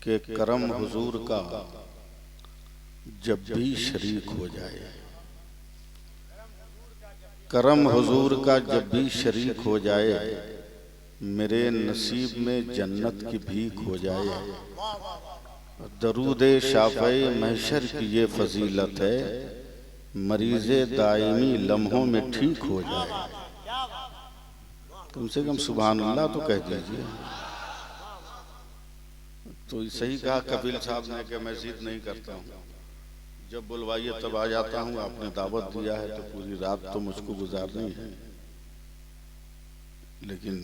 कि करम हुजूर का जब भी शरीक हो जाए, करम हुजूर का जब भी शरीक हो जाए, मेरे नसीब में जन्नत की भीख हो जाए। दरूदे शाफ़े महशर की ये फजीलत है, मरीज़े दायमी लम्हों में ठीक हो जाए। कम से कम सुभान अल्लाह तो कह दीजिए। तो सही कहा कपिल साहब ने कि मैं जिद नहीं करता हूँ, जब बुलवाइए तब आ जाता हूँ। आपने दावत दिया है तो पूरी रात तो मुझको गुजारनी है, लेकिन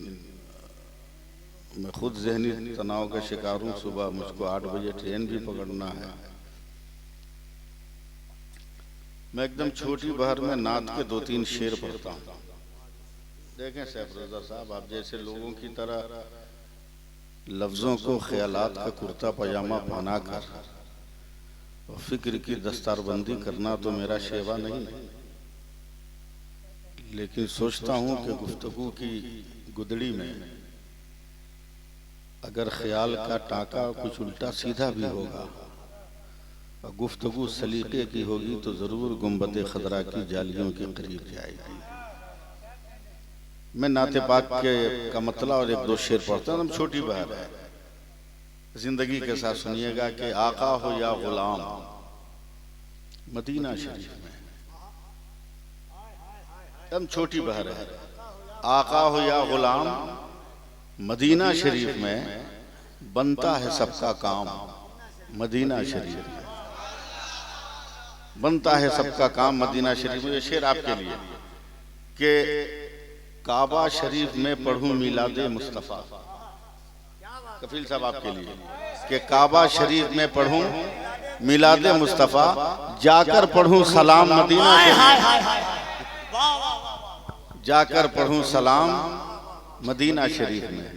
मैं खुद जहनी तनाव का शिकार हूँ। सुबह मुझको 8 बजे ट्रेन भी पकड़ना है। मैं एकदम छोटी बहर में नात के 2-3 शेर पढ़ता हूँ। देखें सैफ रज़ा साहब, आप जैसे लोगों की तरह लफ्ज़ों को ख्यालात का कुर्ता पजामा पहना कर और फिक्र की दस्तारबंदी करना तो मेरा शेवा नहीं है, लेकिन सोचता हूँ कि गुफ्तगू की गुदड़ी में अगर ख्याल का टाका कुछ उल्टा सीधा भी होगा और गुफ्तगू सलीके की होगी तो ज़रूर गुंबद खदरा की जालियों के करीब जाएगी। मैं नाते पाक के का मतला और 1-2 शेर पढ़ता हूँ। छोटी बहर है, जिंदगी के साथ सुनिएगा कि आका हो या गुलाम मदीना शरीफ में, एकदम छोटी बहर है। आका हो या गुलाम मदीना शरीफ में, बनता है सबका काम मदीना शरीफ में, बनता है सबका काम मदीना शरीफ में। ये शेर आपके लिए कि काबा शरीफ में पढ़ूं मिलादे मुस्तफ़ा। कफील साहब आपके लिए कि काबा शरीफ में पढ़ूं मिलादे मुस्तफ़ा, जाकर पढ़ूं सलाम मदीना शरीफ, जाकर पढ़ूं सलाम मदीना शरीफ में।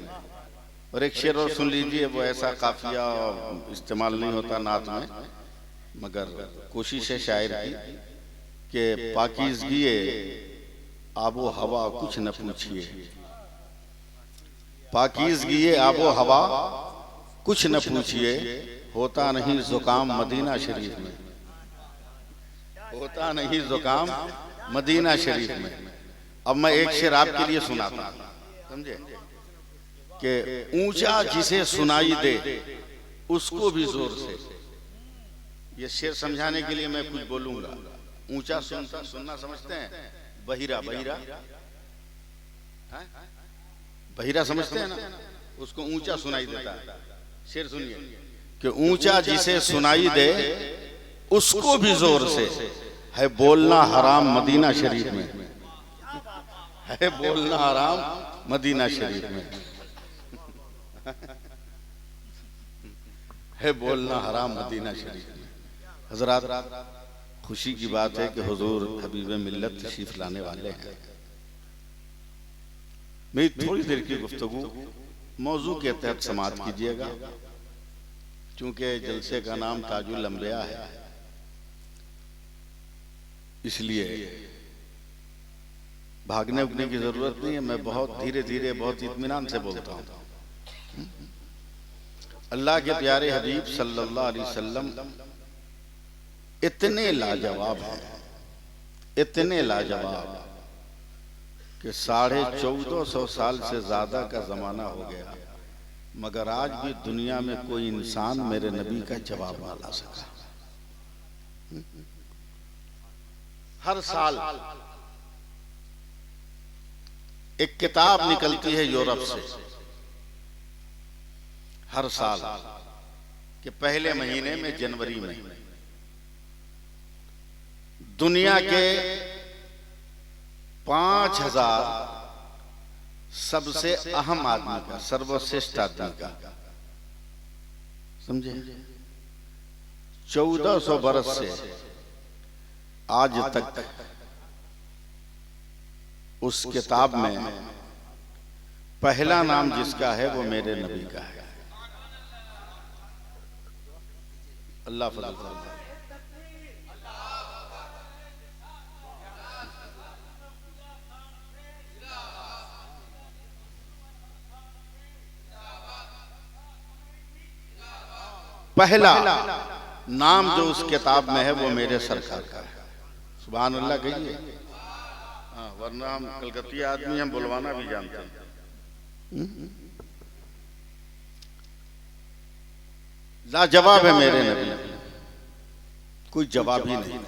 और एक शेर और सुन लीजिए, वो ऐसा काफिया इस्तेमाल नहीं होता नात में, मगर कोशिश है शायर की कि पाकीज़गी आबो हवा कुछ न पूछिए, पाकीज़गी आबो हवा कुछ न पूछिए, होता नहीं जुकाम मदीना शरीफ में, होता नहीं जुकाम मदीना शरीफ में। अब मैं एक शेर आपके लिए सुनाता हूं, समझे कि ऊंचा जिसे सुनाई दे उसको भी जोर से। ये शेर समझाने के लिए मैं कुछ बोलूंगा। ऊंचा सुनना समझते हैं? बहिरा, बहिरा बहिरा समझते हैं ना, उसको ऊंचा सुनाई देता है। शेर सुनिए कि ऊंचा जिसे सुनाई दे उसको भी जोर से, है बोलना हराम मदीना शरीफ में, है बोलना हराम मदीना शरीफ में, है बोलना हराम मदीना शरीफ में। हजरात, खुशी की बात है कि हुजूर हबीब मिल्लत तशरीफ लाने वाले हैं। मेरी थोड़ी देर की गुफ्तगू मौजू के तहत समाअत कीजिएगा, क्योंकि जलसे का नाम ताजुल अंबिया है, इसलिए भागने उगने की जरूरत नहीं है। मैं बहुत धीरे धीरे बहुत इत्मीनान से बोलता हूँ। अल्लाह के प्यारे हबीब सल्लल्लाहु अलैहि वसल्लम इतने लाजवाब हैं, इतने लाजवाब कि 1450 साल से ज्यादा का जमाना हो गया, मगर आज भी दुनिया में कोई इंसान मेरे नबी का जवाब ना ला सका। हर साल एक किताब निकलती है यूरोप से, हर साल के पहले महीने में, जनवरी में, दुनिया के 5000 सबसे अहम आदमी का, सर्वश्रेष्ठ आदमी का, समझे, 1400 बरस से आज तक उस किताब में पहला नाम जिसका है वो मेरे नबी का है। अल्लाह फजल फरमाए। पहला नाम जो उस किताब में है वो मेरे सरकार का है। सुभान अल्लाह कहिए। हाँ, वरना हम कलकतिया आदमी हम बुलवाना भी जानते हैं। लाजवाब है मेरे नबी, कोई जवाब ही नहीं।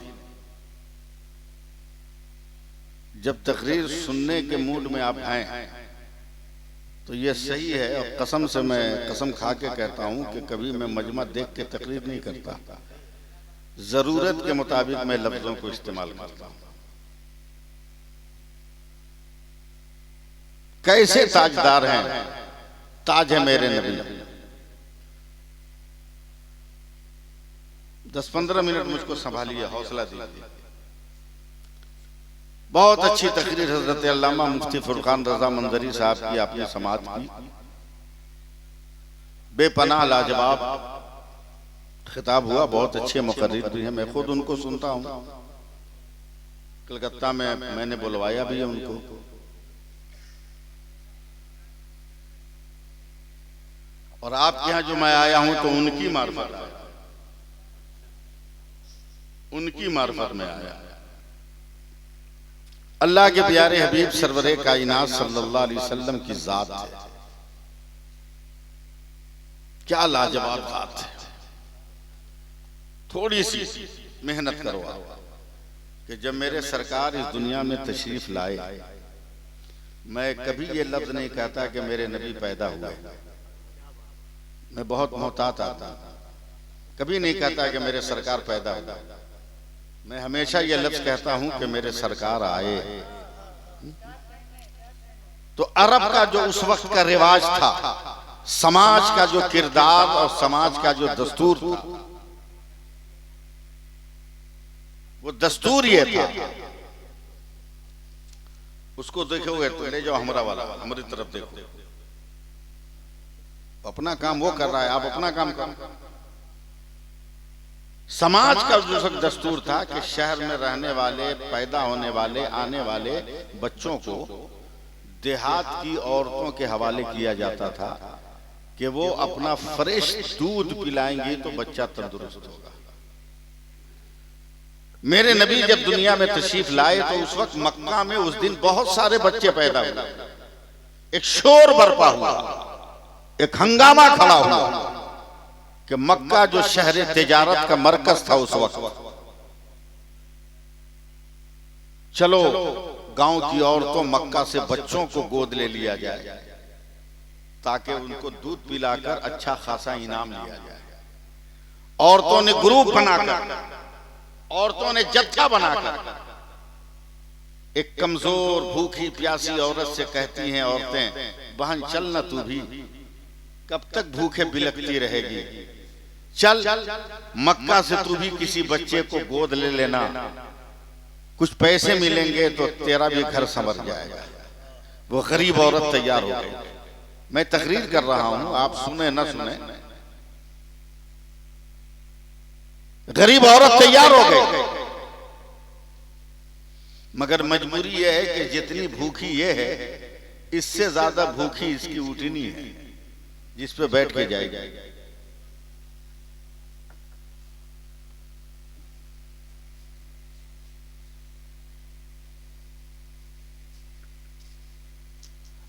जब तकरीर सुनने के मूड में आप हैं तो ये सही है, और कसम से मैं कसम खा के कहता हूं कि कभी मैं मजमा देख के तकरीर नहीं करता, जरूरत के मुताबिक मैं लफ्जों को इस्तेमाल करता हूं। कैसे ताजदार हैं, ताज है मेरे नबी। 10-15 मिनट मुझको संभालिए, हौसला दीजिए। बहुत अच्छी तकरीर हजरत अल्लामा मुफ्ती फुरकान रजा मंजरी साहब की आपने समाअत की। बेपनाह लाजवाब खिताब हुआ, बहुत अच्छे मुकर्रिर भी हैं। मैं खुद उनको सुनता हूँ, कलकत्ता में मैंने बुलवाया भी है उनको। और आपके यहाँ जो मैं आया हूं तो उनकी मार्फत आया, उनकी मार्फत में आया। अल्लाह के प्यारे हबीब सरवरे कायनात सल्लल्लाहु अलैहि वसल्लम की जात है, क्या लाजवाब बात है। थोड़ी सी मेहनत करो आप कि जब मेरे सरकार इस दुनिया में तशरीफ लाए, मैं कभी ये लफ्ज नहीं कहता कि मेरे नबी पैदा हुए। मैं बहुत मोहतात आता, कभी नहीं कहता कि मेरे सरकार पैदा हुआ। मैं हमेशा ये लफ्ज कहता हूं कि मेरे सरकार आए। तो अरब का जो उस वक्त का रिवाज था, समाज का जो किरदार और समाज का जो दस्तूर था, वो दस्तूर ये था। उसको देखोगे तो ले जाओ हमरा वाला, हमारी तरफ देखो, अपना काम वो कर रहा है, आप अपना काम करो। समाज का जो दस्तूर था कि शहर में रहने वाले, पैदा होने वाले, आने वाले बच्चों को देहात की औरतों के हवाले किया जाता था कि वो अपना फ्रेश दूध पिलाएंगी तो बच्चा तंदुरुस्त होगा। मेरे नबी जब दुनिया में तशरीफ लाए तो उस वक्त मक्का में उस दिन बहुत सारे बच्चे पैदा हुए। एक शोर बरपा हुआ, एक हंगामा खड़ा हुआ कि मक्का जो शहर तिजारत का मरकज था उस वक्त, चलो गांव की औरतों मक्का से बच्चों को गोद ले लिया जाए ताकि उनको दूध पिलाकर अच्छा खासा इनाम लिया जाए। औरतों ने ग्रुप बनाकर, औरतों ने जत्था बनाकर एक कमजोर भूखी प्यासी औरत से कहती हैं औरतें, बहन चल ना तू भी, कब तक भूखे बिलखती रहेगी, चल मक्का से तू भी किसी बच्चे को गोद ले लेना, कुछ पैसे मिलेंगे तो तेरा भी घर संवर जाएगा। वो गरीब औरत तैयार हो गई। मैं तकरीर कर रहा हूं, आप सुने ना सुने, गरीब औरत तैयार हो गई। मगर मजबूरी यह है कि जितनी भूखी ये है, इससे ज्यादा भूखी इसकी उठनी है जिस पे बैठ के जाएगी।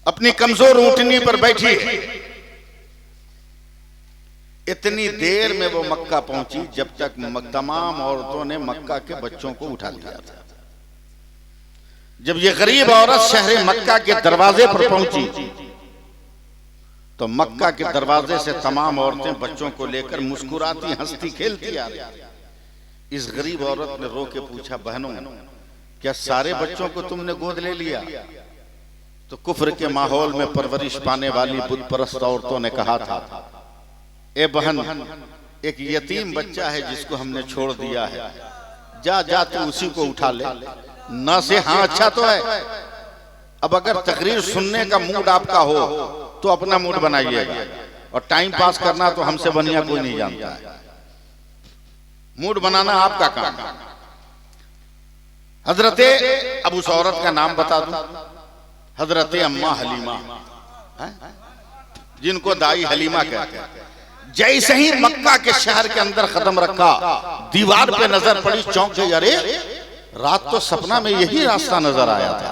अपनी कमजोर ऊंटनी पर बैठी है। इतनी देर में वो मक्का पहुंची जब तक तमाम औरतों ने मक्का के बच्चों को उठा लिया था। जब ये गरीब औरत शहर मक्का के दरवाजे पर पहुंची तो मक्का के दरवाजे से तमाम औरतें बच्चों को लेकर मुस्कुराती हंसती खेलती आ रही। इस गरीब औरत ने रो के पूछा, बहनों क्या सारे बच्चों को तुमने गोद ले लिया? तो कुफ्र के माहौल में परवरिश पाने वाली बुत परस्त औरतों ने कहा था, ए बहन, एक यतीम बच्चा है जिसको हमने छोड़ दिया है, जा जा तू उसी को उठा ले। ना से हाँ अच्छा तो है। अब अगर तकरीर सुनने का मूड आपका हो तो अपना मूड बनाइएगा, और टाइम पास करना तो हमसे बढ़िया कोई नहीं जानता है। मूड बनाना आपका काम। हजरते अब उस औरत का नाम बता दूं, हजरते अम्मा हलीमा, जिनको दाई हलीमा कहते हैं। जैसे ही मक्का के शहर के अंदर कदम रखा, दीवार पे नजर पड़ी, चौंक गई, अरे रात तो सपना में यही रास्ता नजर आया था,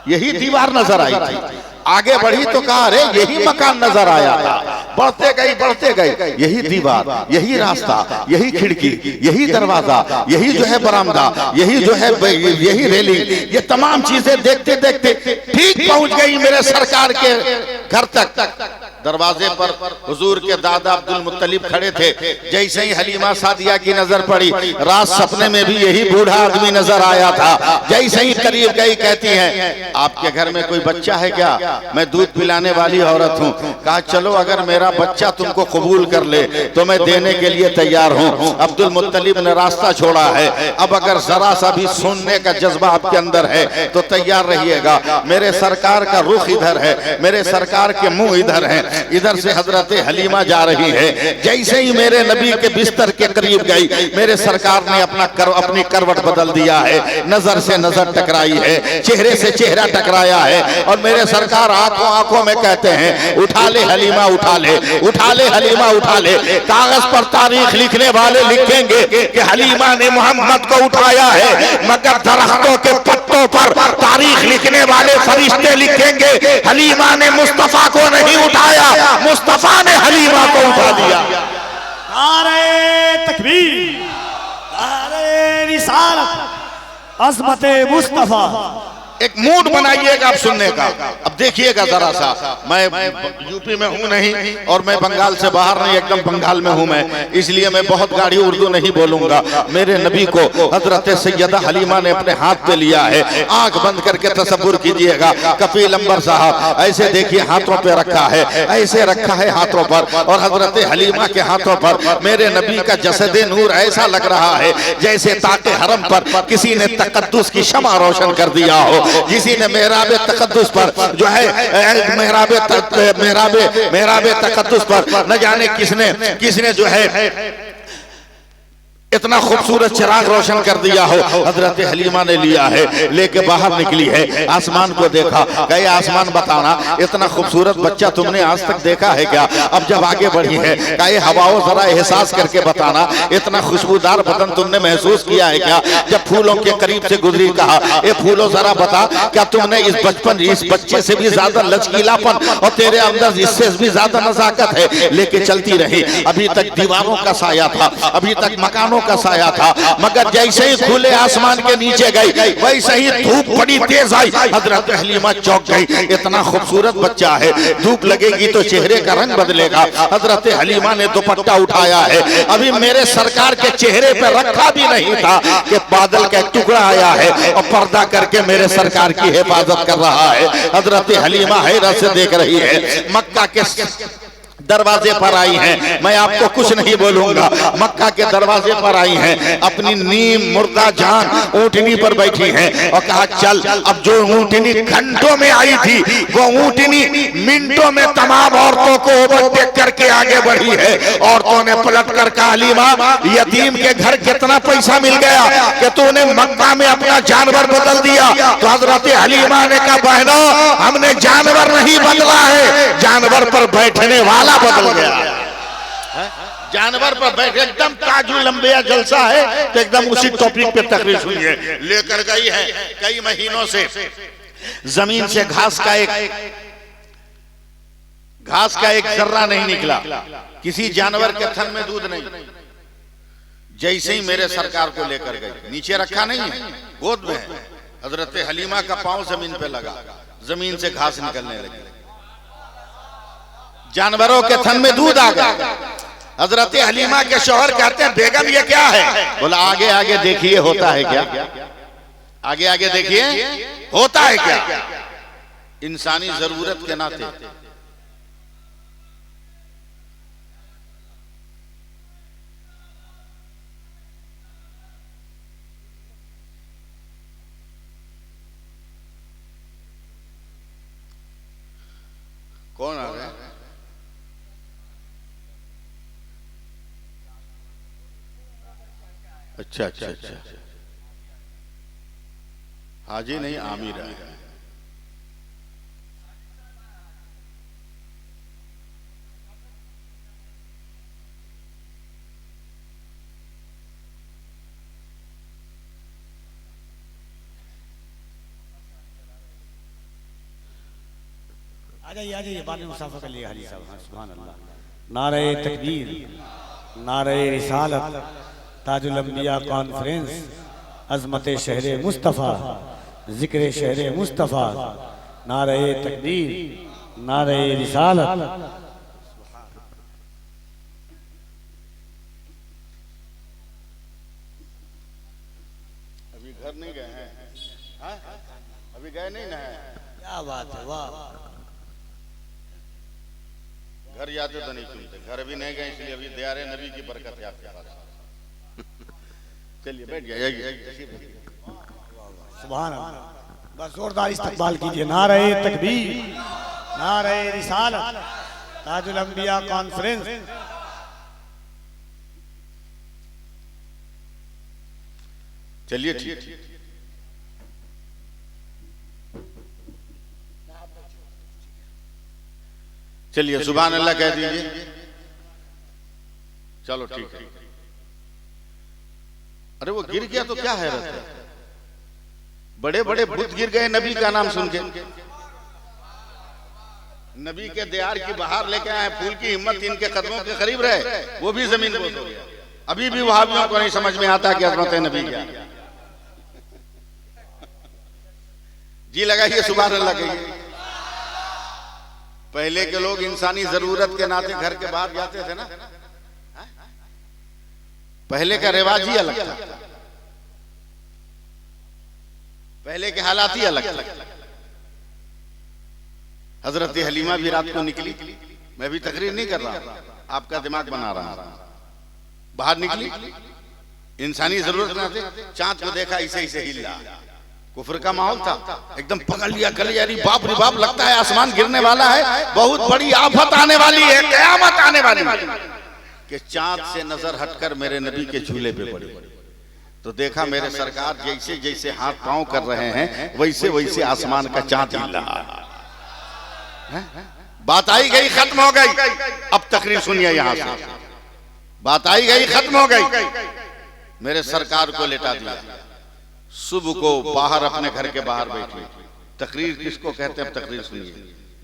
यही दीवार नजर आई थी। आगे बढ़ी तो कहा, अरे यही मकान नजर आया था। बढ़ते गए, यही दीवार, यही रास्ता, यही खिड़की, यही दरवाजा, यही जो है बरामदा, यही जो है यही रेलिंग, ये तमाम चीजें देखते देखते ठीक पहुंच गई मेरे सरकार के घर तक। दरवाजे पर हुजूर के दादा अब्दुल मुत्तलिब खड़े थे। जैसे ही हलीमा सादिया की नजर पड़ी, रात सपने में भी यही बूढ़ा आदमी नजर आया था। जैसे ही करीब गई, कहती हैं, आपके घर में कोई बच्चा है क्या? मैं दूध पिलाने वाली औरत हूँ। कहा, चलो अगर मेरा बच्चा तुमको कबूल कर ले तो मैं देने के लिए तैयार हूँ। अब्दुल मुत्तलिब ने रास्ता छोड़ा है। अब अगर जरा सा भी सुनने का जज्बा आपके अंदर है तो तैयार रहिएगा। मेरे सरकार का रुख इधर है, मेरे सरकार के मुंह इधर है, इधर से हजरत हलीमा जा रही है। जैसे ही मेरे नबी के बिस्तर के करीब गई, मेरे सरकार ने अपनी करवट बदल दिया है, नजर से नजर टकराई है, चेहरे से चेहरा टकराया है, और मेरे सरकार आंखों आंखों में कहते हैं, उठा ले हलीमा, उठा ले, उठा ले हलीमा, उठा ले। कागज पर तारीख लिखने वाले लिखेंगे कि हलीमा ने मोहम्मद को उठाया है, मगर दरख्तों के पत्तों पर तारीख लिखने वाले फरिश्ते लिखेंगे, हलीमा ने मुस्तफा को नहीं उठाया, मुस्तफा ने हलीमा को उठा दिया। नारे तकबीर, नारे रिसालत, अज़मते मुस्तफा। एक मूड बनाइएगा आप सुनने का। अब देखिएगा जरा सा, मैं यूपी में हूँ नहीं और मैं बंगाल से बाहर नहीं, एकदम बंगाल में हूँ मैं, इसलिए मैं बहुत गाढ़ी उर्दू नहीं बोलूंगा। मेरे नबी को हजरत सैयदा हलीमा ने अपने हाथ पे लिया है। आंख बंद करके तसव्वुर कीजिएगा, कफील अंबर साहब ऐसे देखिए, हाथों पे रखा है, ऐसे रखा है हाथों पर, और हजरत हलीमा के हाथों पर मेरे नबी का जसदे नूर ऐसा लग रहा है जैसे ताके हरम पर किसी ने तकद्दुस की शमा रोशन कर दिया हो, किसी ने मेहराबे तकद्दुस पर जो है मेहराबे तकद्दुस पर न जाने किसने जो है इतना खूबसूरत चिराग रोशन कर दिया हो। हजरत हलीमा ने लिया है, लेके बाहर निकली है, आसमान को देखा, कहे आसमान बताना इतना खूबसूरत बच्चा तुमने आज तक देखा है क्या? अब जब आगे बढ़ी है, कहे हवाओं जरा एहसास करके बताना इतना खुशबूदार बदन तुमने महसूस किया है क्या? जब फूलों के करीब से गुजरी, कहा ये फूलों जरा बता, क्या तुमने इस बच्चे से भी ज्यादा लचकीलापन और तेरे अंदर इससे भी ज्यादा नजाकत है? लेके चलती रही, अभी तक दीवारों का साया था, अभी तक मकानों का साया था, मगर जैसे ही खुले आसमान के नीचे गई, वैसे ही धूप बड़ी तेज आई। हजरत हलीमा चौंक गई, इतना खूबसूरत बच्चा है, धूप लगेगी तो चेहरे का रंग बदलेगा। हजरत हलीमा ने दुपट्टा उठाया है, अभी मेरे सरकार के चेहरे पे रखा भी नहीं था कि बादल का एक टुकड़ा आया है और पर्दा करके मेरे सरकार की हिफाजत कर रहा है। हजरत हलीमा हैरत से देख रही है। मक्का के दरवाजे पर आई हैं, मैं आपको कुछ नहीं बोलूंगा, मक्का के दरवाजे पर आई हैं, अपनी नीम मुर्दा जान ऊंटनी पर बैठी हैं, और कहा चल। अब जो ऊंटनी घंटों में आई थी, वो ऊंटनी मिनटों में तमाम औरतों को ओवरटेक करके आगे बढ़ी है। औरतों ने पलट कर कहा, हलीमा यतीम के घर कितना पैसा मिल गया कि तूने मक्का में अपना जानवर बदल दिया? तो हजरत हलीमा ने कहा, बहनों हमने जानवर नहीं बदला है, जानवर पर बैठने वाला बदल गया। जानवर पर बैठ, एकदम काजू लंबिया जलसा है, तो एकदम उसी टॉपिक पे तकरीर हुई है। लेकर गई है, कई महीनों से जमीन से घास का एक जर्रा नहीं निकला, किसी जानवर के थन में दूध नहीं। जैसे ही मेरे सरकार को लेकर गई, नीचे रखा नहीं है, गोद में है, हजरत हलीमा का पांव जमीन पे लगा, जमीन से घास निकलने लगी, जानवरों के थन में दूध आ गया। हजरत हलीमा के शौहर कहते हैं, बेगम ये क्या है? बोला आगे आगे देखिए होता है क्या, आगे आगे देखिए होता है क्या। इंसानी जरूरत के नाते कौन आ रहा है? अच्छा अच्छा अच्छा, हाजी नहीं आमिर है। आ जाइए बाद में मुसाफा कर लिए हाजी साहब। हाँ, सुभान अल्लाह। नारे तकबीर, नारे रिसालत, ताजुल अंबिया कॉन्फ्रेंस, अजमत शहर मुस्तफ़ा, जिक्र शहर मुस्तफ़ा, नारे तकबीर, नारे रिसालत। अभी घर नहीं गए हैं? हाँ? अभी गए नहीं ना है? क्या बात है, वाह। घर जाते तो नहीं सुनते, घर भी नहीं गए इसलिए अभी दयारे नबी की बरकत है आपके पास। चलिए बैठ जाइए। सुभान अल्लाह। बस जोरदार इस्तकबाल कीजिए। नारे तकबीर, नारे रिसालत, ताजुल अंबिया कॉन्फ्रेंस। चलिए ठीक। चलिए सुभान अल्लाह कह दीजिए। चलो ठीक है। अरे वो गिर गया तो क्या हैरत है? बड़े बड़े बुत गिर गए नबी का नाम सुन के। नबी के दयार की बहार लेके आए, फूल की हिम्मत इनके कदमों के करीब रहे, वो भी जमीन बोझ हो गया। अभी भी वहाबियों को नहीं समझ में आता कि अजमत नबी क्या। जी लगाइए सुभान अल्लाह कहिए। पहले के लोग इंसानी जरूरत के नाते घर के बाहर जाते थे ना, पहले का रिवाज ही अलग था, पहले के हालात ही अलग थे। हजरत हलीमा भी रात को निकली, मैं भी तकरीर नहीं कर रहा, आपका दिमाग बना रहा हूं। बाहर निकली, इंसानी जरूरत के नाते चांद को देखा, इसे इसे हिला। कुफर का माहौल था, एकदम पकड़ लिया गले, यारी बाप रे बाप, लगता है आसमान गिरने वाला है, बहुत बड़ी आफत आने वाली है, कयामत आने वाली है। कि चांद से नजर हटकर मेरे नबी के झूले पे पड़ी, तो देखा मेरे सरकार जैसे जैसे हाथ पांव कर रहे हैं वैसे वैसे आसमान का चांद हिल रहा है। बात आई गई, खत्म हो गई। अब तकरीर सुनिए यहां से। बात आई गई, खत्म हो गई। मेरे सरकार को लेटा दिया, सुबह को बाहर अपने घर के बाहर बैठी। तकरीर किसको कहते हैं, तकरीर सुनिए।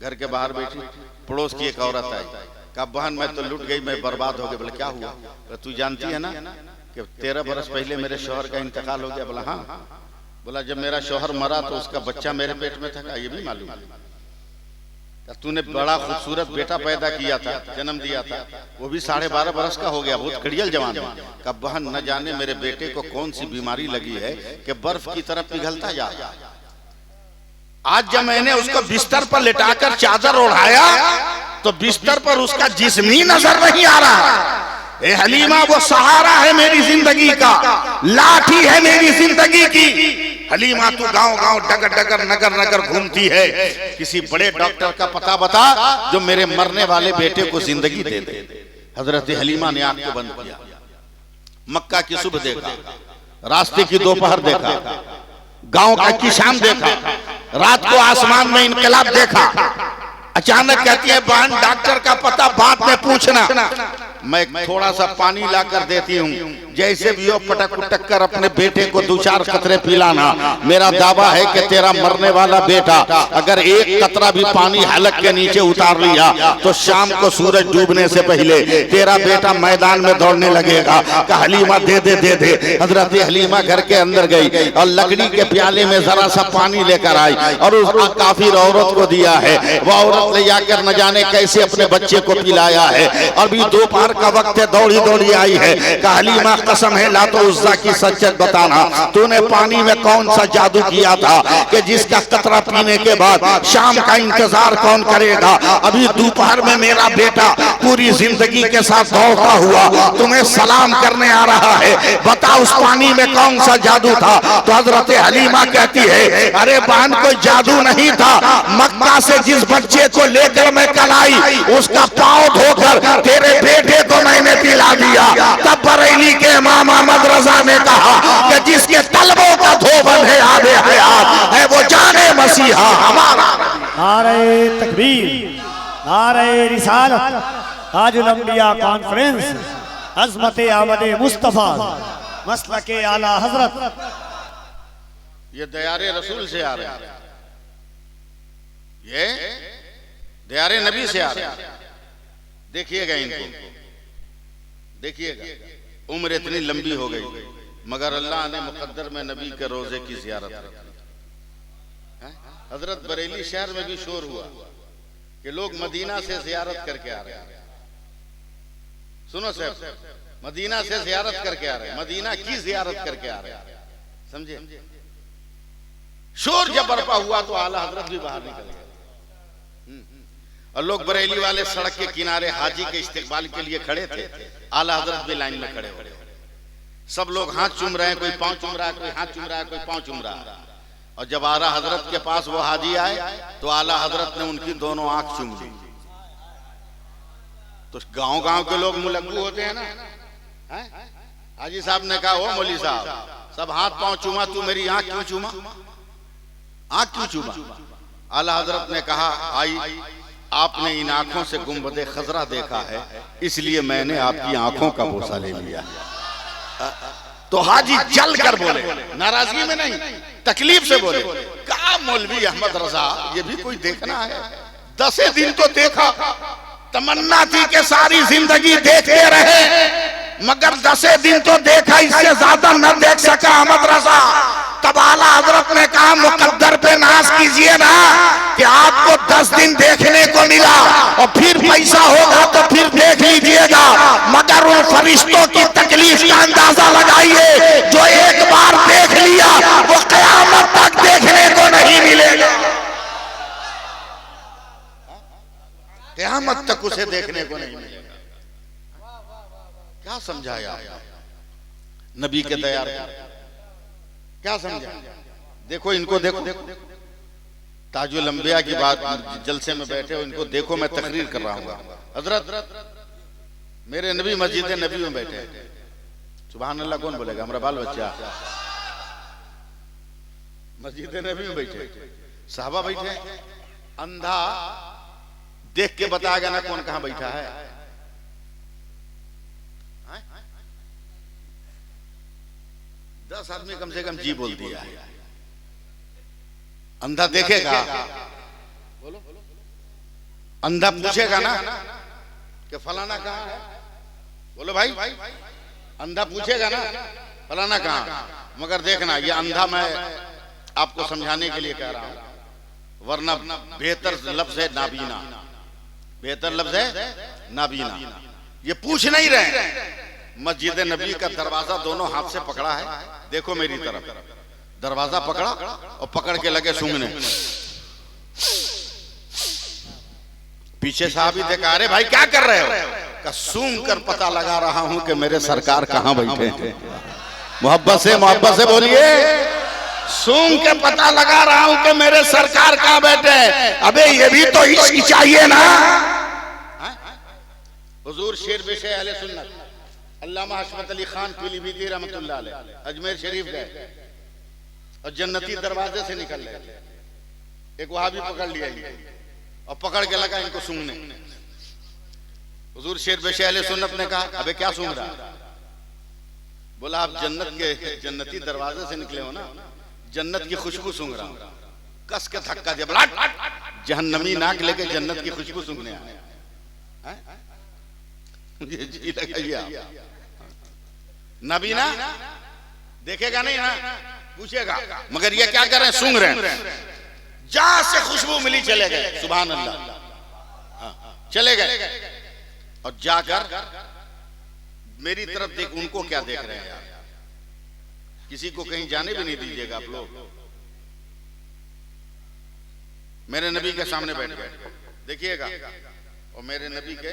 घर के बाहर बैठी, पड़ोस की एक औरत आई, कहा बहन मैं तो लुट गई, मैं बर्बाद हो गई। बोले क्या हुआ? तू जानती है ना कि 13 बरस पहले मेरे शौहर का इंतकाल हो गया। बोला हाँ। बोला जब मेरा शौहर मरा तो उसका बच्चा मेरे पेट में था। कहा ये भी मालूम है? तूने बड़ा खूबसूरत बेटा पैदा किया था, जन्म दिया था, वो भी 12.5 बरस का हो गया, बहुत खड़ियल जवान है। कहा बहन न जाने मेरे बेटे को कौन सी बीमारी लगी है कि बर्फ की तरफ पिघलता जा रहा है। आज जब मैंने उसको बिस्तर पर लिटाकर चादर ओढ़ाया तो बिस्तर पर उसका जिस्म ही नजर नहीं आ रहा। ए हलीमा वो सहारा है मेरी जिंदगी का, लाठी है मेरी जिंदगी की। हलीमा तू गांव गांव डगर डगर नगर नगर घूमती है, किसी बड़े डॉक्टर का पता बता जो मेरे मरने वाले बेटे को जिंदगी दे दे। हजरत हलीमा ने आंख को बंद किया, मक्का की सुबह देखा, रास्ते की दोपहर देखा, गांव का की शाम देखा, रात को आसमान में इनकलाब देखा। अचानक कहती है बहन डॉक्टर का पता बाद में पूछना, मैं थोड़ा सा पानी लाकर देती हूँ, जैसे भी हो पटक उटक कर अपने बेटे को 2-4 कतरे पिलाना। मेरा दावा है कि तेरा मरने वाला बेटा अगर एक कतरा भी पानी हलक के नीचे उतार लिया तो शाम को सूरज डूबने से पहले तेरा बेटा मैदान में दौड़ने लगेगा। का हलीमा दे दे दे दे। हजरत हलीमा घर के अंदर गई और लकड़ी के प्याले में जरा सा पानी लेकर आई और उस काफिर औरत को दिया है। वो औरत ले जाकर न जाने कैसे अपने बच्चे को पिलाया है। अभी दोपहर का वक्त है, दौड़ी दौड़ी आई है। का हलीमा कसम है लातो उज़्ज़ा की सच्चत बताना, तूने पानी में कौन सा जादू किया था कि जिसका कतरा पीने के बाद शाम का इंतजार कौन करेगा। अभी दोपहर में मेरा बेटा पूरी जिंदगी के साथ दौड़ता हुआ तुम्हें सलाम करने आ रहा है, बता उस पानी में कौन सा जादू था। तो हजरत हलीमा कहती है अरे बहन कोई जादू नहीं था, मक्का से जिस बच्चे को लेकर मैं कल आई उसका पांव धोकर तेरे बेटे को मैंने पिला दिया। तब बरेली के इमाम अहमद रजा ने कहा कि जिसके तलबों का धोबन है आबे हयात है वो जाने मसीहा हमारा। नारे तकबीर, नारे रिसालत, ताजुल अंबिया कॉन्फ्रेंस, अज़मत आमद मुस्तफ़ा, मसलके आला हजरत। ये दयारे रसूल से आ रहे हैं। ये दियारे नबी से आ रहे हैं। देखिएगा इनको, देखिएगा उम्र इतनी लंबी हो गई मगर अल्लाह ने मुकद्दर में नबी के रोजे की जियारत रखी। हजरत बरेली शहर में भी शोर हुआ कि लोग मदीना से जियारत करके आ रहे हैं। सुनो साहब, मदीना से जियारत करके आ रहे हैं, मदीना की जियारत करके आ रहे हैं, समझे। शोर जब बरपा हुआ तो आला हजरत भी बाहर निकल गए और लोग बरेली वाले सड़क के किनारे हाजी के इस्तेकबाल के लिए खड़े थे। आला हजरत भी लाइन में खड़े हो गए। सब लोग हाथ चूम रहे हैं, कोई पांव चूम रहा है, कोई हाथ चूम रहा है, कोई पांव चूम रहा है। और जब आला हजरत के पास वो हाजी आए तो आला हजरत ने उनकी दोनों आंख चूम ली। तो गांव गांव के लोग मुलक्कू होते हैं ना। हाजी साहब ने कहा, ओ मौली साहब, सब हाथ पांव चूमा, तू मेरी आंख क्यों चूमा, आंख क्यों चूमा? आला हजरत ने कहा, आई आपने इन आंखों से गुंबदे खजरा देखा है, इसलिए मैंने आपकी आंखों का बोसा ले लिया। तो हाजी जल कर बोले, नाराजगी में नहीं, तकलीफ से बोले, कहा मौलवी अहमद रजा, ये भी कोई देखना है? 10 दिन तो देखा, तमन्ना थी कि सारी जिंदगी देखते रहे, मगर 10 दिन तो देखा, इससे ज्यादा न देख सका अहमद रजा। तब आला हजरत ने कहा, मुकद्दर पे नाज कीजिए ना कि आपको 10 दिन देखने को मिला और फिर पैसा होगा तो फिर देख लीजिएगा, मगर उन फरिश्तों की तकलीफ का अंदाजा लगाइए जो एक बार देख लिया वो कयामत तक देखने को नहीं मिलेगा। कयामत तक उसे देखने को नहीं मिलेगा। क्या समझाया नबी के दयार, क्या समझा? देखो इनको, देखो ताजुल अंबिया की बात, जलसे में बैठे हो, इनको देखो, मैं तकरीर कर रहा हूँ। हजरत मेरे नबी मस्जिद नबी में बैठे हैं, सुभान अल्लाह कौन बोलेगा, हमारा बाल बच्चा मस्जिद नबी में बैठे, साहबा बैठे, अंधा देख के बताएगा ना कौन कहां बैठा है। 10 आदमी कम से कम जी बोल दिया है। अंधा देखेगा, बोलो, अंधा पूछेगा ना कि फलाना कहां है, बोलो भाई, अंधा पूछेगा ना फलाना कहां। मगर देखना, ये अंधा मैं आपको समझाने के लिए कह रहा हूं, वरना बेहतर लफ्ज है नाबीना, बेहतर लफ्ज है नाबीना। ये पूछ नहीं रहे। मस्जिद नबी का दरवाजा दोनों हाथ से पकड़ा है, देखो मेरी तरफ, दरवाजा पकड़ा और पकड़ के लगे सूंघने। पीछे साहब ही देखा, अरे भाई क्या कर रहे हो? का सूंघ कर पता लगा रहा हूं कि मेरे सरकार कहां बैठे हैं। मोहब्बत से बोलिए, सूंघ के पता लगा रहा हूं कि मेरे सरकार कहां बैठे हैं। अबे ये भी तो इश्क चाहिए ना। हुजूर शेर बेशे अहले सुन्नत अल्लामा हशमत अली खान पीलीभीती रहमतुल्लाह अलैह अजमेर शरीफ गए और जन्नती दरवाजे से निकल गए। एक वहाबी पकड़ लिया और पकड़ के लगा इनको सूंघने। हुजूर शेर बेशे अहले सुन्नत ने कहा, अबे क्या सूंघ रहा? बोला, आप जन्नत के जन्नती दरवाजे से निकले हो ना, जन्नत की खुशबू सूंघ रहा हूं। कस के धक्का दिया, बोला जहन्नमी नाक लेके जन्नत की खुशबू सूंघने आए। जी लगाइए, नबीना देखेगा नहीं ना, पूछेगा, मगर ये क्या कर रहे हैं? सूंघ रहे हैं। जहां से खुशबू मिली चले गए, सुभान अल्लाह, चले गए और जाकर मेरी तरफ देख, उनको क्या देख रहे हैं यार? किसी को कहीं जाने भी नहीं दीजिएगा आप लोग। मेरे नबी के सामने बैठ गए, देखिएगा, और मेरे नबी के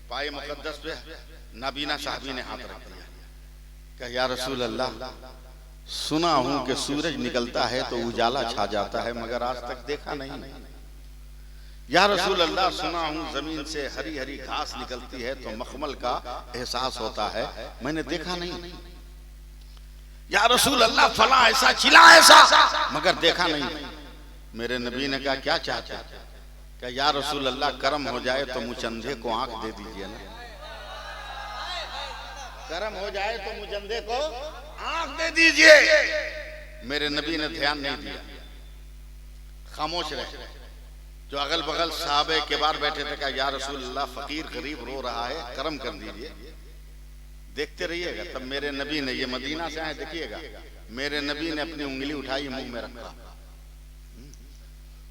पाए मुकद्दस पे नाबीना साहबी ने हाथ रख दिया, कहा, या रसूल अल्लाह, सुना हूं कि सूरज निकलता है तो उजाला छा जाता है, मगर आज तक देखा नहीं। या रसूल अल्लाह, सुना हूं जमीन से हरी हरी घास निकलती है तो मखमल का एहसास होता है, मैंने देखा नहीं। या रसूल अल्लाह, फला ऐसा चिल्ला ऐसा, मगर देखा नहीं। मेरे नबी ने कहा, क्या चाहते हैं? क्या या रसूल अल्लाह, करम हो जाए तो मुचंदे को आंख दे दीजिए ना। करम हो जाए तो मुचंदे को आंख दे दीजिए। मेरे नबी ने ध्यान नहीं दिया, खामोश रहे। जो अगल बगल साहबे के बार बैठे थे, कहा या रसूल अल्लाह फकीर गरीब रो रहा है, करम कर दीजिए। देखते रहिएगा। तब मेरे नबी ने, ये मदीना से आए, देखिएगा, मेरे नबी ने अपनी उंगली उठाई, मुंह में रखा,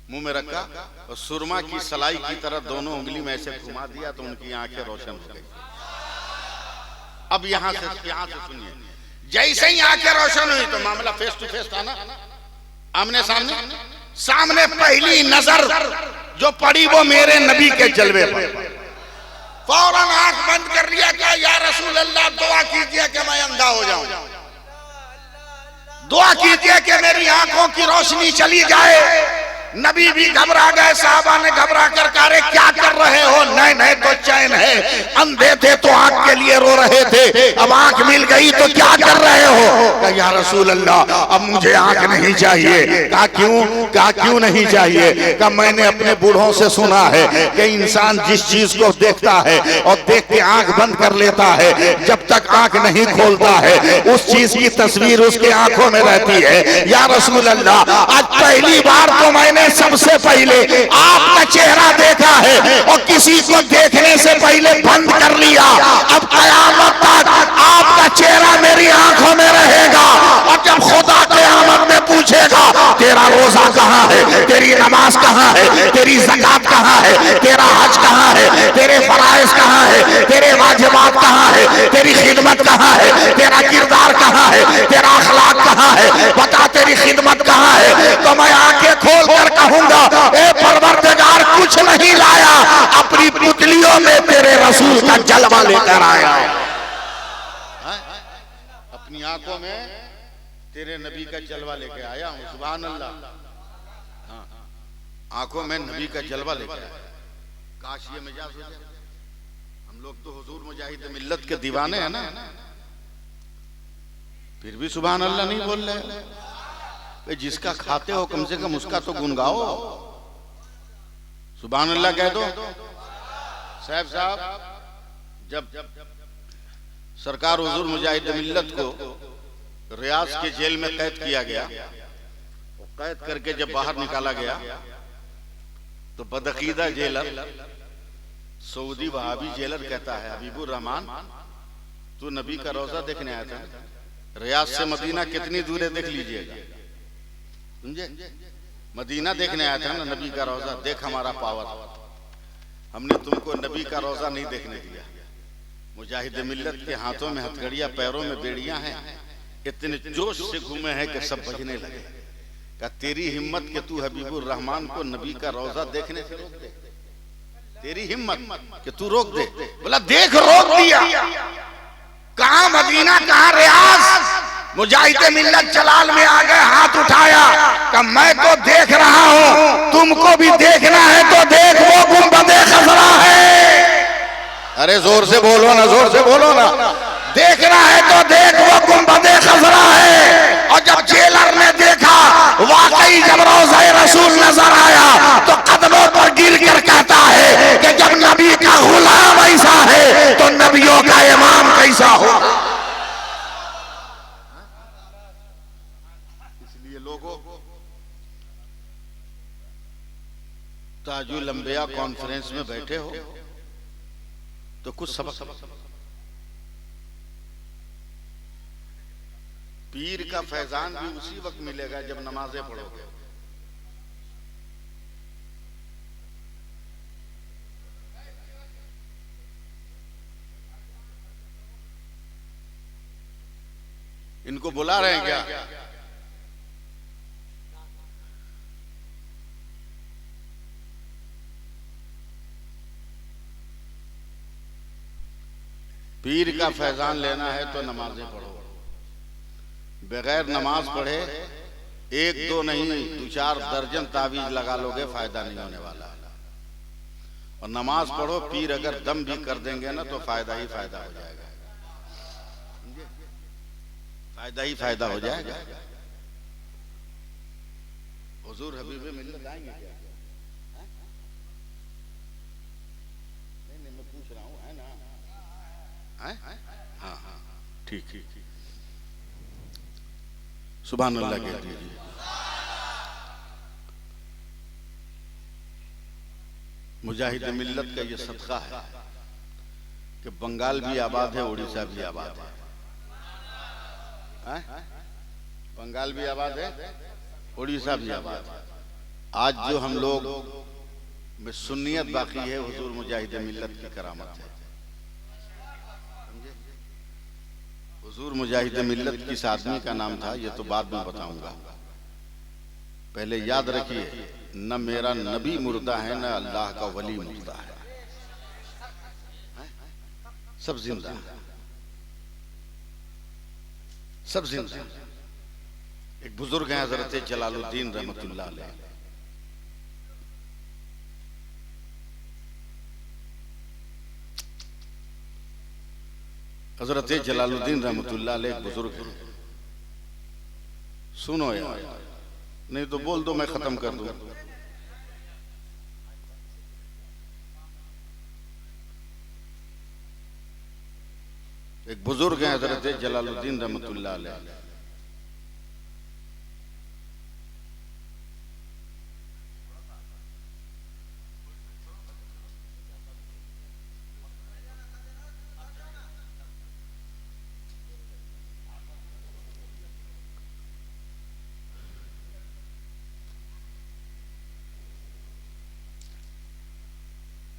मुंह में रखा और सुरमा की सलाई की तरह दोनों उंगली में ऐसे घुमा दिया तो उनकी आंखें रोशन हो गई। अब यहां से सुनिए, जैसे ही आंखें रोशन हुई तो मामला फेस टू फेस था ना, आमने सामने। सामने पहली नजर जो पड़ी वो मेरे नबी के जलवे पर। फौरन आंख बंद कर लिया, क्या या रसूल अल्लाह दुआ कीजिए कि मैं अंधा हो जाऊं, दुआ कीजिए कि मेरी आंखों की रोशनी चली जाए। नबी भी घबरा गए, साहबा ने घबरा कर कहा क्या कर रहे हो, नहीं तो चैन है, अंधे थे तो आंख के लिए रो रहे थे, अब आंख मिल गई तो क्या कर रहे हो। कहा या रसूल अल्लाह अब मुझे आंख नहीं चाहिए। कहा क्यों नहीं चाहिए। कहा मैंने अपने बूढ़ों से सुना है कि इंसान जिस चीज को देखता है और देख के आंख बंद कर लेता है, जब तक आंख नहीं खोलता है उस चीज की तस्वीर उसके आंखों में रहती है। या रसूल अल्लाह आज पहली बार तो मैंने सबसे पहले आपका चेहरा देखा है और किसी को देखने से पहले बंद कर लिया। अब कयामत तक आपका चेहरा मेरी आंखों में रहेगा और जब खुदा कयामत में पूछेगा तेरा रोजा कहाँ है, तेरी नमाज कहाँ है, तेरी ज़कात कहाँ है, तेरा हज कहाँ है, तेरे फराइज कहाँ है, तेरे वाजिबात कहाँ है, तेरी खिदमत कहाँ है, तेरा किरदार कहाँ है, तेरा अखलाक कहाँ है, बता तेरी खिदमत कहाँ है। तो मैं आंखें खोल कर कहूंगा ए परवरदिगार कुछ नहीं लाया, अपनी पुतलियों में तेरे रसूल का जलवा लेकर आया। अपनी आंखों में तेरे नबी का जलवा लेकर आया हूं। सुभान अल्लाह। हाँ, आंखों में नबी का जलवा लेकर आया। काश ये मिजाज हो जाए। हम लोग तो हुजूर मुजाहिद मिल्लत के दीवाने हैं ना, फिर भी सुभान अल्लाह नहीं बोल रहे। जिसका खाते हो कम से कम उसका तो गुन गाओ, सुभान अल्लाह कह दो। साहब जब सरकार हुजूर मुजाहिद मिल्लत को रियाज के जेल में कैद किया गया, कैद करके जब बाहर निकाला गया तो बदअकीदा जेलर, सऊदी वहाबी जेलर कहता है हबीबुर रहमान तू नबी का रोजा देखने आया था, रियाज से मदीना कितनी दूर है देख लीजिएगा, समझे। मदीना देखने आया था ना, नबी का रोजा देख हमारा पावर, हमने तुमको नबी का रोजा नहीं देखने दिया। मुजाहिद मिल्लत के हाथों में हथकड़ियां, पैरों में बेड़ियां हैं, इतने जोश से घूमे हैं कि सब बजने लगे। का तेरी हिम्मत कि तू हबीबुर रहमान को नबी का रोजा देखने से रोक दे, तेरी हिम्मत कि तू रोक दे। बोला देख रोक दिया, कहां मदीना कहां रियाज। मुजाहिद मिल्लत जलाल में आ गए, हाथ उठाया, कि मैं तो देख रहा हूं, तुमको भी देखना है तो देख, वो गुंबदे खज़रा है। अरे जोर से बोलो ना, जोर से बोलो ना। देखना है तो देख, वो गुंबदे खज़रा है। और जब जेलर ने देखा वाकई जब रोज़ा रसूल नजर आया तो कदमों पर गिर कर कहता है कि जब नबी का गुलाम ऐसा है तो नबियों का इमाम कैसा हो। इसलिए लोगों ताजुल अंबिया कॉन्फ्रेंस में बैठे हो तो कुछ सबक। पीर का फैजान भी उसी वक्त मिलेगा जब नमाजें पढ़ोगे। इनको बुला रहे हैं क्या? पीर का फैजान लेना है तो नमाजें पढ़ो। बगैर नमाज पढ़े एक दो नहीं 2-4 दर्जन तावीज लगा लोगे, फायदा नहीं होने वाला। और नमाज पढ़ो, पीर अगर दम भी कर देंगे ना तो फायदा ही फायदा हो जाएगा, फायदा ही फायदा हो जाएगा। हुजूर हबीब मिल्लत आएंगे क्या? नहीं मैं पूछ रहा हूँ, है ना? हाँ हाँ ठीक ठीक। सुभान अल्लाह कह दीजिए। मुजाहिद मिल्लत का ये सदका है कि बंगाल भी आबाद है, उड़ीसा भी आबाद है, बंगाल भी आबाद है, उड़ीसा भी आबाद है। आज जो हम लोग में सुन्नियत बाकी है, हुजूर मुजाहिद मिल्लत की करामत है। हुजूर मुजाहिद मिल्लत किस आदमी का नाम था ये तो बाद में बताऊंगा। पहले याद रखिए, न मेरा नबी मुर्दा है न अल्लाह का वली मुर्दा है, सब जिंदा है, सब जिंदा। एक बुजुर्ग हैं हजरत जलालुद्दीन रहमतुल्लाह अलैह, हजरत जलालुद्दीन रहमतुल्लाह अलैह एक बुजुर्ग हैं। सुनो यार, नहीं तो बोल दो मैं खत्म कर दूं। एक बुजुर्ग हैं हजरत जलालुद्दीन रहमतुल्लाह अलैह,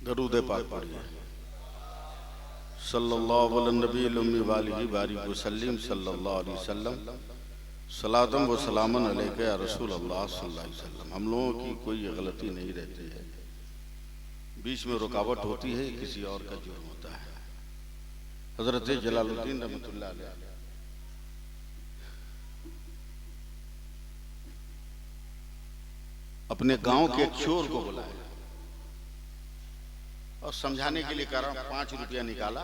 दरूद पाक पढ़िए। सल्लल्लाहु अलैहि नबी वालिही बारिक वसल्लम सल्लल्लाहु अलैहि वसल्लम सलातम व सलामन अलैका या रसूल अल्लाह सल्लल्लाहु अलैहि वसल्लम। हम लोगों की कोई गलती नहीं रहती है, बीच में रुकावट होती है, किसी और का जुर्म होता है। हजरत जलालुद्दीन रहमतुल्लाह अलैह अपने गांव के एक चोर को बुलाया और समझाने के लिए कह रहा हूं, 5 रुपया निकाला,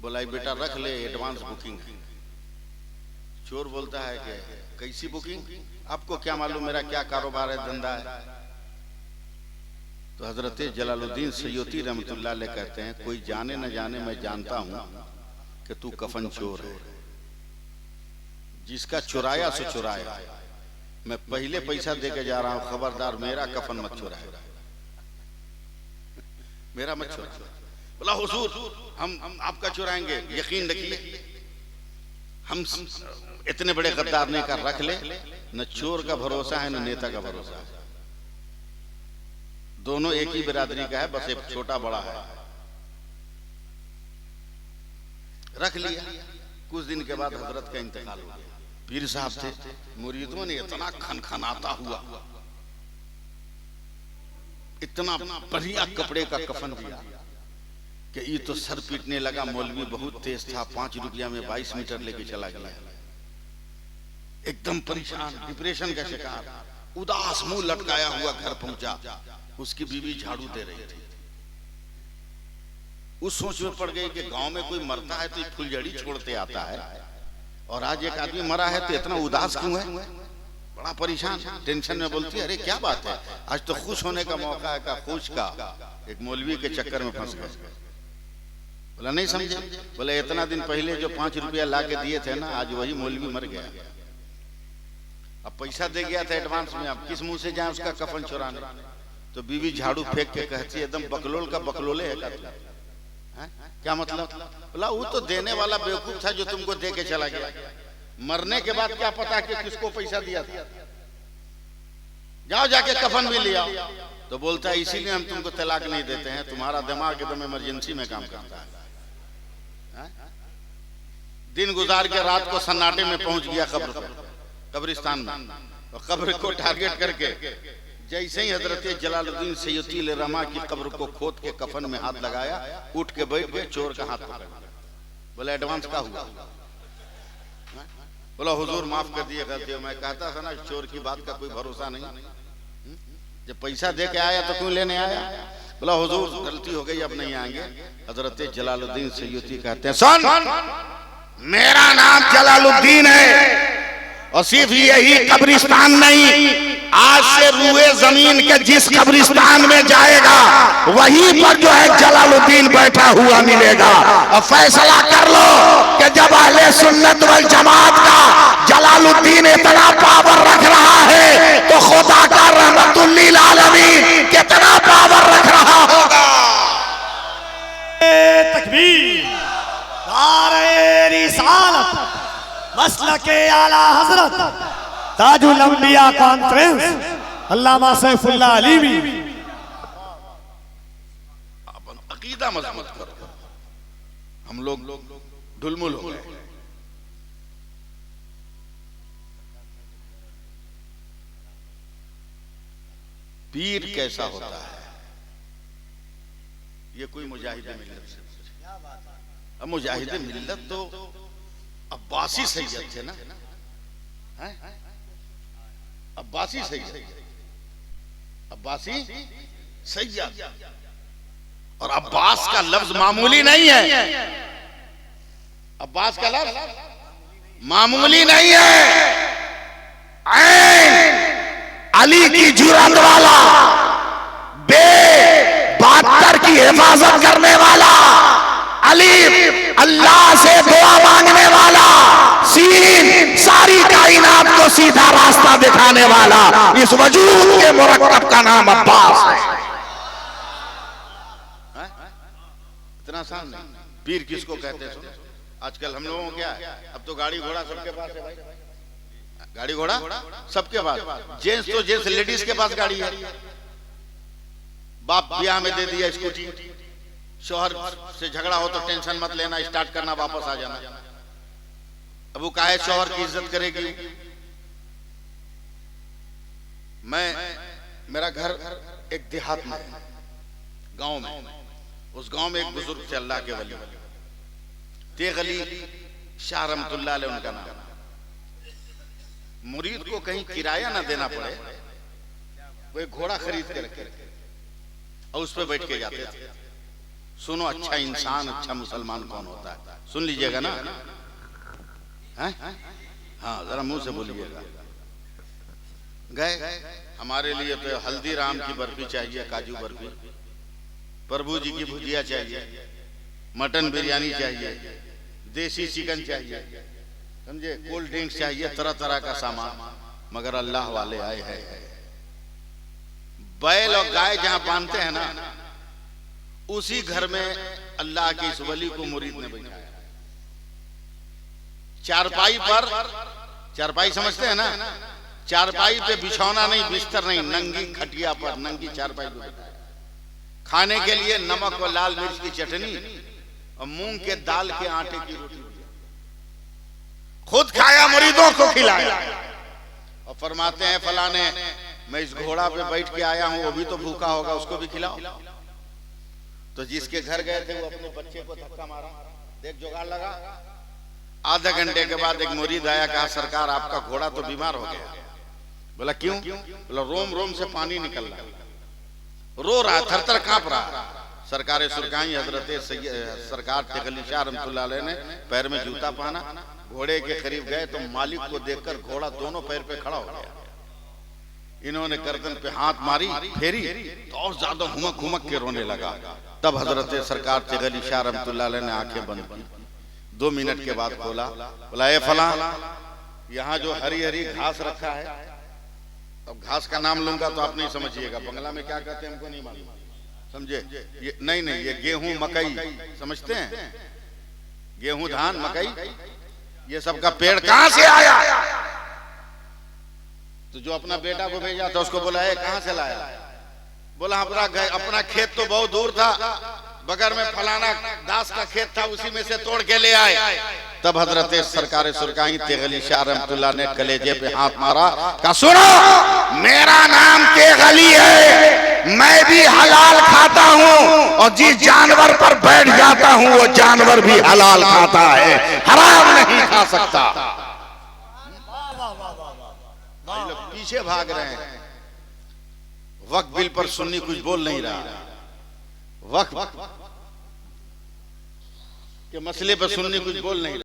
बोला बेटा रख ले, एडवांस बुकिंग है। चोर बोलता है कि कैसी बुकिंग, आपको क्या मालूम मेरा क्या कारोबार है, धंधा है। तो हजरत जलालुद्दीन सैय्यदी रहमतुल्लाह अलैह कहते हैं, कोई जाने न जाने मैं जानता हूं कि तू कफन चोर है, जिसका चुराया सो चुराया, मैं पहले पैसा दे के जा रहा हूं, खबरदार मेरा कफन मत चुराए, मेरा मत चुरा। बोला हुजूर हम आपका चुराएंगे, यकीन रखिए हम इतने बड़े गद्दार नहीं कर, रख ले, न चोर का भरोसा है न नेता का भरोसा है, दोनों एक ही बिरादरी का है, बस एक छोटा बड़ा है। रख लिया। कुछ दिन के बाद हजरत का इंतकाल हो गया। पीर साहब थे, मुरीदों ने इतना खनखनाता हुआ, इतना बढ़िया कपड़े का कफन दिया कि ये तो सर पीटने लगा। मौलवी बहुत तेज था, 5 रुपया में 22 मीटर लेके चला गया, एकदम परेशान, डिप्रेशन का शिकार, उदास, मुंह लटकाया हुआ घर पहुंचा। उसकी बीवी झाड़ू दे रही थी। उस सोच में पड़ गई कि गांव में कोई मरता है तो फुलझड़ी छोड़ते आता है, और आज एक आदमी मरा है तो इतना उदास क्यों है, बड़ा परेशान, टेंशन में। बोलती है अरे क्या बात है, आज तो खुश होने का मौका है। का खुश का एक मौलवी के चक्कर में फंस गए। बोला नहीं समझे। बोले इतना दिन पहले जो 5 रुपया ला के दिए थे ना, आज वही मौलवी मर गया, अब पैसा दे गया था एडवांस में, अब किस मुंह से जाए उसका कफन चुराने। तो बीवी झाड़ू फेंक के कहती है एकदम बकलोल का बकलोले है का तू, क्या मतलब। बोला वो तो देने वाला बेवकूफ था जो तुमको दे के चला गया, मरने के बाद क्या पता कि किसको पैसा दिया था, जाओ जाके कफन भी लिया। तो बोलता है इसीलिए हम तुमको तलाक नहीं देते हैं, तुम्हारा दिमाग एकदम इमरजेंसी में काम करता है। दिन गुजार के रात को सन्नाटे में पहुंच गया कब्र पर, कब्रिस्तान में, और कब्र को टारगेट करके जैसे ही हजरत जलालुद्दीन सैय्यदी रहमा की कब्र को खोद के कफन में हाथ लगाया, उठ के बैठ गए, चोर का हाथ पकड़। बोला एडवांस का हुआ। बोला हुजूर माफ कर दिए गलती, मैं कहता था ना चोर की बात का कोई भरोसा नहीं, जब पैसा दे के आया तो क्यों लेने आया। बोला हुजूर गलती हो गई, अब नहीं आएंगे। हजरत जलालुद्दीन सैय्यदी कहते हैं सुन, मेरा नाम जलालुद्दीन है, और सिर्फ यही कब्रिस्तान नहीं, आज से रूए जमीन के जिस कब्रिस्तान में जाएगा वहीं पर जो है जलालुद्दीन बैठा हुआ मिलेगा। और फैसला कर लो कि जब अहले सुन्नत वल जमात का जलालुद्दीन इतना पावर रख रहा है तो खुदा का रहमतुल्लिल आलमीन कितना पावर रख रहा है। नारे रिसालत मसलके आला हजरत ताजुल अंबिया कॉन्फ्रेंस अल्लामा सैफुल्लाह अलीमी। अपन अकीदा मजबूत करो, हम लोग ढुलमुल हो गए। पीर कैसा होता है, ये कोई मुजाहिद मिल्लत से। अब मुजाहिद मिल्लत तो अब्बासी सैयद थे ना, हैं? अब्बासी सैयद, अब्बासी सैयद। और अब्बास का लफ्ज मामूली नहीं है, अब्बास का लफ्ज मामूली नहीं है। अली की जुरात वाला, बे-72 की हिफाजत करने वाला, अली अल्लाह से दुआ मांगने वाला, सीन सारी कायनात को सीधा रास्ता दिखाने वाला, इस वजूद के मुरक्कब का नाम अब्बास है। इतना आसान नहीं। पीर किसको कहते हैं? आजकल हम लोगों को क्या है, अब तो गाड़ी घोड़ा सबके पास है भाई, गाड़ी घोड़ा सबके पास। जेंट्स तो जेंट्स, लेडीज के पास गाड़ी है। बाप ब्याह में दे दिया स्कूटी, शौहर से झगड़ा हो तो टेंशन मत लेना, स्टार्ट करना, वापस आ जाना। अब वो काहे शौहर की इज्जत करेगी? मेरा घर एक देहात में है, गांव में। उस गांव में एक बुजुर्ग थे, अल्लाह के वली, तेग अली शाह रहमतुल्लाह अलैह उनका नाम। मुरीद को कहीं किराया ना देना पड़े, वो एक घोड़ा खरीद के रखे और उस पे बैठ के जाते थे। सुनो, अच्छा इंसान, अच्छा मुसलमान कौन होता है? सुन लीजिएगा ना, हैं? हाँ, जरा मुंह से बोलिएगा। गए, हमारे लिए तो हल्दीराम की बर्फी चाहिए, काजू बर्फी, प्रभु जी की भुजिया चाहिए, मटन बिरयानी चाहिए, देसी चिकन चाहिए, समझे, कोल्ड ड्रिंक्स चाहिए, तरह तरह का सामान। मगर अल्लाह वाले आए हैं, बैल और गाय जहां बांधते हैं ना, उसी घर में अल्लाह के इस वली को मुरीद ने बैठाया। चारपाई पर, चारपाई समझते हैं ना, चारपाई पे बिछौना नहीं, बिस्तर नहीं, नंगी खटिया पर, नंगी चारपाई पे बैठाया। खाने के लिए नमक और लाल मिर्च की चटनी और मूंग के दाल के आटे की रोटी, खुद खाया, मुरीदों को खिलाया। और फरमाते हैं फलाने, मैं इस घोड़ा पे बैठ के आया हूं, वो भी तो भूखा होगा, उसको भी खिलाओ। तो जिसके घर गए थे वो अपने बच्चे को धक्का मारा, देख जुगाड़ लगा। आधे घंटे के बाद एक मुरीद आया, कहा सरकार आपका घोड़ा तो बीमार हो गया। बोला क्यों? बोला रोम रोम से पानी निकल रहा, रो रहा, थर थर कांप रहा। सरकार सुरकाई हजरत सरकार तेग अली शाह रहमतुल्लाह अलैह ने पैर में जूता पहना, घोड़े के करीब गए तो मालिक को देखकर घोड़ा दोनों पैर पे खड़ा हो गया। इन्होंने गर्दन पे हाथ मारी, फेरी तो और ज्यादा हुमक हुमक के रोने लगा। तब हजरत सरकार तेग अली शाह रहमतुल्लाह अलैह ने आंखें बंद की, 2 मिनट के बाद खोला। बोला ए फला, यहाँ जो हरी हरी घास रखा है, अब घास का नाम लूंगा तो आप नहीं समझिएगा, बंगला में क्या कहते हैं हमको नहीं मालूम, समझे? ये नहीं, ये गेहूं मकई समझते हैं, गेहूं धान मकई, ये सब का पेड़ कहां से आया? तो जो अपना बेटा को भेजा था उसको बोला है कहां से लाया? बोला अपना खेत तो बहुत दूर था, बगल में फलाना दास का खेत था, उसी में से तोड़ के ले आए। तब हजरत सरकार सुरकाई तेग अली शाह रहमतुल्लाह ने कलेजे पे हाथ मारा, कहा सुनो, मेरा नाम तेग अली है, मैं भी हलाल खाता हूँ और जिस जानवर पर बैठ जाता हूँ वो जानवर भी हलाल खाता है, हराम नहीं खा सकता। लोग पीछे भाग रहे हैं, वक्फ बिल पर सुन्नी कुछ बोल नहीं रहा, वक्फ के मसले पर सुन्नी कुछ बोल नहीं रहा।